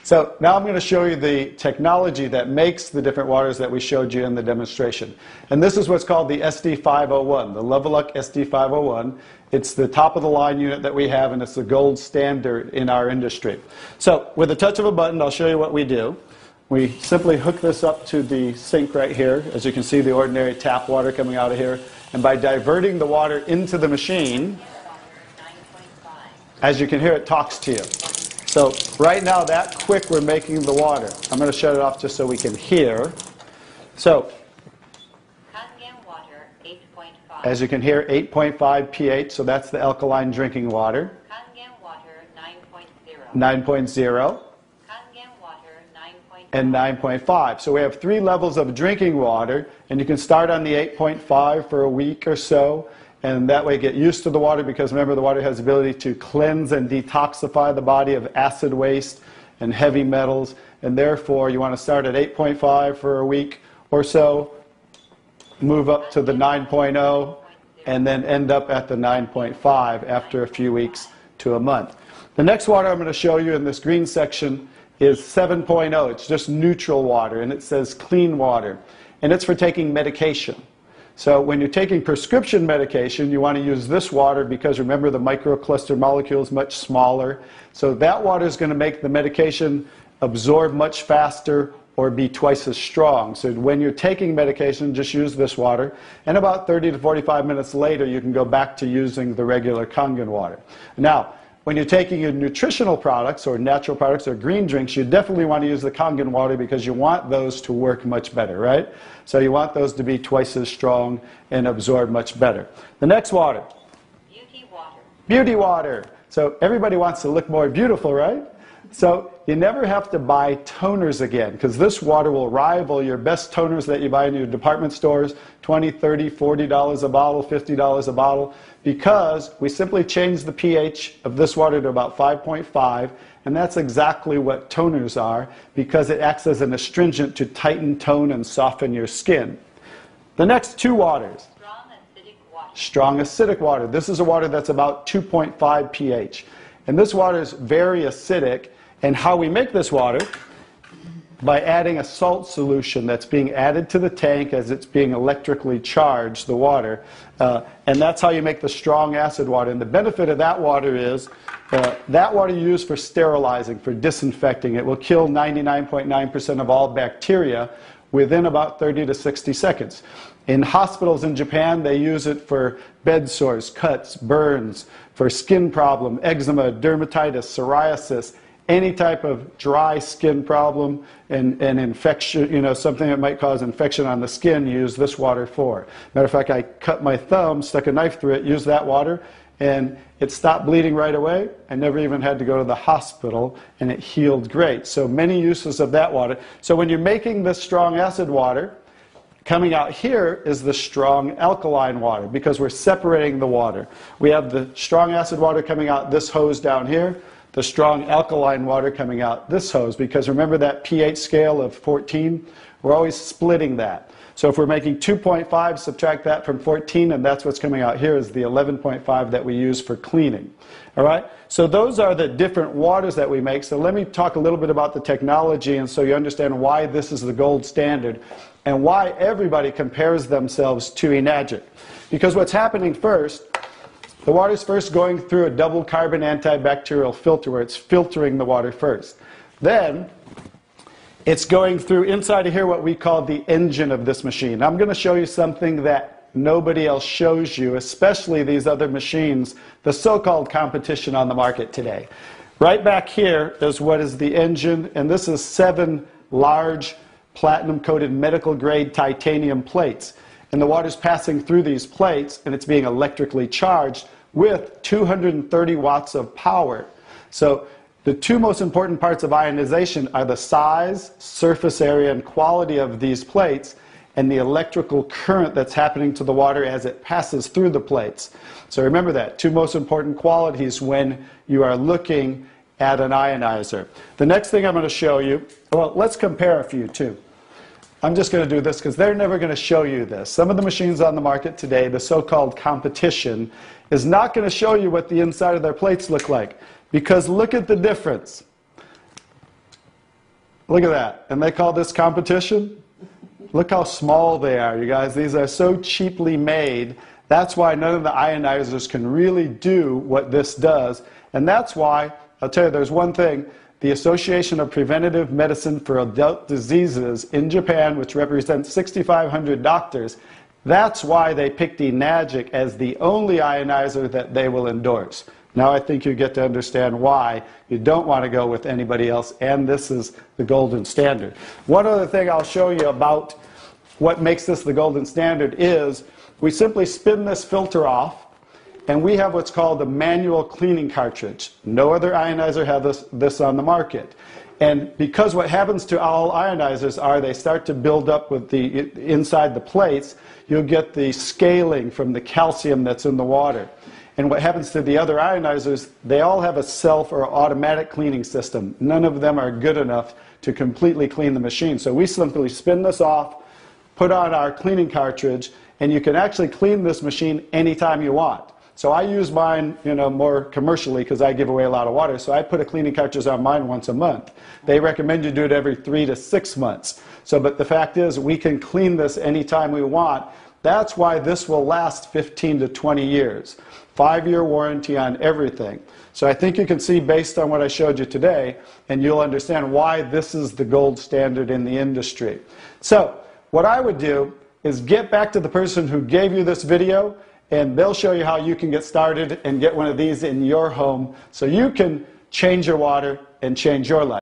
So now I'm going to show you the technology that makes the different waters that we showed you in the demonstration. And this is what's called the SD501, the LeveLuk SD501. It's the top of the line unit that we have, and it's the gold standard in our industry. So with a touch of a button, I'll show you what we do. We simply hook this up to the sink right here. As you can see, the ordinary tap water coming out of here. And by diverting the water into the machine, as you can hear, it talks to you. So right now, that quick, we're making the water. I'm going to shut it off just so we can hear. So Kangen water, 8.5. As you can hear, 8.5 pH, so that's the alkaline drinking water. Kangen water, 9.0. 9.0. Kangen water, 9.5. And 9.5. So we have 3 levels of drinking water, and you can start on the 8.5 for a week or so, and that way get used to the water, because remember, the water has the ability to cleanse and detoxify the body of acid waste and heavy metals, and therefore you want to start at 8.5 for a week or so, move up to the 9.0, and then end up at the 9.5 after a few weeks to a month. The next water I'm going to show you in this green section is 7.0. It's just neutral water, and it says clean water, and it's for taking medication. So when you're taking prescription medication, you want to use this water because remember, the microcluster molecule is much smaller. So that water is going to make the medication absorb much faster or be twice as strong. So when you're taking medication, just use this water. And about 30 to 45 minutes later, you can go back to using the regular Kangen water. Now, when you're taking your nutritional products or natural products or green drinks, you definitely want to use the Kangen water because you want those to work much better, right? So you want those to be twice as strong and absorb much better. The next water. Beauty water. Beauty water. So everybody wants to look more beautiful, right? So you never have to buy toners again, because this water will rival your best toners that you buy in your department stores, $20, $30, $40 a bottle, $50 a bottle, because we simply change the pH of this water to about 5.5, and that's exactly what toners are, because it acts as an astringent to tighten, tone, and soften your skin. The next 2 waters. Strong acidic water. Strong acidic water. This is a water that's about 2.5 pH. And this water is very acidic. And how we make this water? By adding a salt solution that's being added to the tank as it's being electrically charged, the water. And that's how you make the strong acid water. And the benefit of that water is that water you use for sterilizing, for disinfecting. It will kill 99.9% of all bacteria within about 30 to 60 seconds. In hospitals in Japan, they use it for bed sores, cuts, burns, for skin problem, eczema, dermatitis, psoriasis, any type of dry skin problem and infection, you know, something that might cause infection on the skin, use this water for. Matter of fact, I cut my thumb, stuck a knife through it, used that water, and it stopped bleeding right away. I never even had to go to the hospital, and it healed great. So many uses of that water. So when you're making this strong acid water, coming out here is the strong alkaline water, because we're separating the water. We have the strong acid water coming out this hose down here, the strong alkaline water coming out this hose, because remember that pH scale of 14? We're always splitting that. So if we're making 2.5, subtract that from 14, and that's what's coming out here is the 11.5 that we use for cleaning. All right? So those are the different waters that we make. So let me talk a little bit about the technology, and so you understand why this is the gold standard and why everybody compares themselves to Enagic. Because what's happening first, the water's first going through a double carbon antibacterial filter where it's filtering the water first. Then it's going through inside of here what we call the engine of this machine. I'm going to show you something that nobody else shows you, especially these other machines, the so-called competition on the market today. Right back here is what is the engine, and this is 7 large platinum-coated medical-grade titanium plates. And the water's passing through these plates, and it's being electrically charged with 230 watts of power. So the 2 most important parts of ionization are the size, surface area, and quality of these plates, and the electrical current that's happening to the water as it passes through the plates. So remember that, 2 most important qualities when you are looking at an ionizer. The next thing I'm going to show you, well, let's compare a few too. I'm just going to do this because they're never going to show you this. Some of the machines on the market today, the so-called competition, is not going to show you what the inside of their plates look like. Because look at the difference. Look at that. And they call this competition? Look how small they are, you guys. These are so cheaply made. That's why none of the ionizers can really do what this does. And that's why, I'll tell you, there's one thing. The Association of Preventive Medicine for Adult Diseases in Japan, which represents 6,500 doctors, that's why they picked Enagic as the only ionizer that they will endorse. Now I think you get to understand why you don't want to go with anybody else, and this is the golden standard. One other thing I'll show you about what makes this the golden standard is we simply spin this filter off, and we have what's called a manual cleaning cartridge. No other ionizer has this on the market. And because what happens to all ionizers are they start to build up with the inside the plates, you'll get the scaling from the calcium that's in the water. And what happens to the other ionizers, they all have a self or automatic cleaning system. None of them are good enough to completely clean the machine. So we simply spin this off, put on our cleaning cartridge, and you can actually clean this machine anytime you want. So I use mine, more commercially because I give away a lot of water. So I put a cleaning cartridge on mine once a month. They recommend you do it every 3 to 6 months. But the fact is, we can clean this anytime we want. That's why this will last 15 to 20 years. 5-year warranty on everything. So I think you can see based on what I showed you today, and you'll understand why this is the gold standard in the industry. So what I would do is get back to the person who gave you this video, and they'll show you how you can get started and get one of these in your home so you can change your water and change your life.